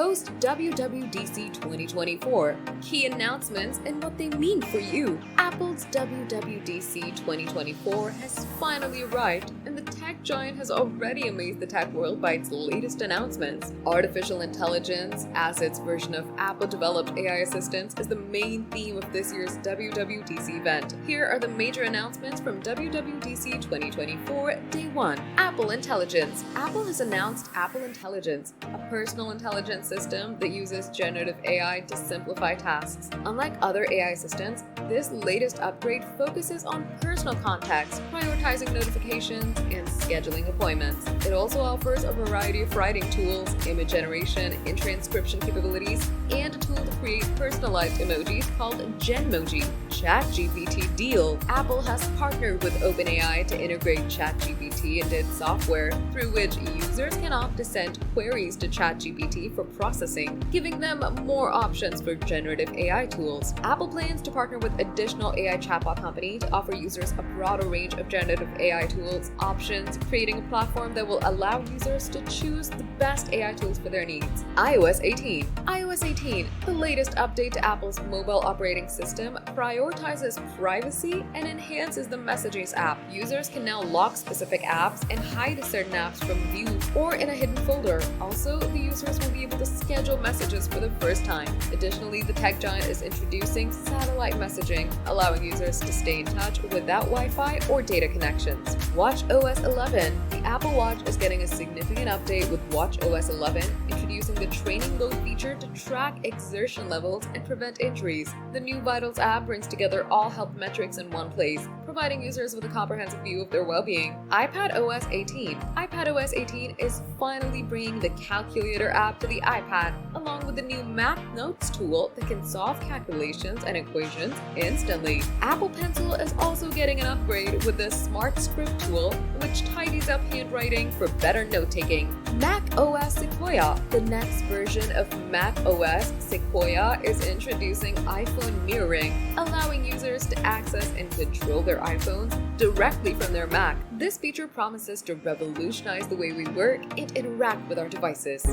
Post WWDC 2024, key announcements and what they mean for you. Apple's WWDC 2024 has finally arrived, and the tech giant has already amazed the tech world by its latest announcements. Artificial intelligence, as its version of Apple-developed AI assistants, is the main theme of this year's WWDC event. Here are the major announcements from WWDC 2024 Day 1. Apple Intelligence. Apple has announced Apple Intelligence, a personal intelligence system that uses generative AI to simplify tasks. Unlike other AI assistants, this latest upgrade focuses on personal context, prioritizing notifications, and scheduling appointments. It also offers a variety of writing tools, image generation, and transcription capabilities, and a tool to create personalized emojis called Genmoji. ChatGPT deal. Apple has partnered with OpenAI to integrate ChatGPT into its software, through which users can opt to send queries to ChatGPT for processing, giving them more options for generative AI tools. Apple plans to partner with additional AI chatbot company to offer users a broader range of generative AI tools options, creating a platform that will allow users to choose the best AI tools for their needs. iOS 18. iOS 18, the latest update to Apple's mobile operating system, prioritizes privacy and enhances the Messages app. Users can now lock specific apps and hide certain apps from view or in a hidden folder. Also, the users will be able to schedule messages for the first time. Additionally, the tech giant is introducing satellite messaging, allowing users to stay in touch without Wi-Fi or data connections. watchOS 11. The Apple Watch is getting a significant update with watchOS 11, introducing the training mode feature to track exertion levels and prevent injuries. The new Vitals app brings together all health metrics in one place, providing users with a comprehensive view of their well-being. iPadOS 18. iPadOS 18 is finally bringing the Calculator app to the iPad, along with the new Math Notes tool that can solve calculations and equations instantly. Apple Pencil is also getting an upgrade with the Smart Script tool, which tidies up handwriting for better note-taking. macOS Sequoia. The next version of macOS Sequoia is introducing iPhone mirroring, allowing users to access and control their iPhones directly from their Mac. This feature promises to revolutionize the way we work and interact with our devices.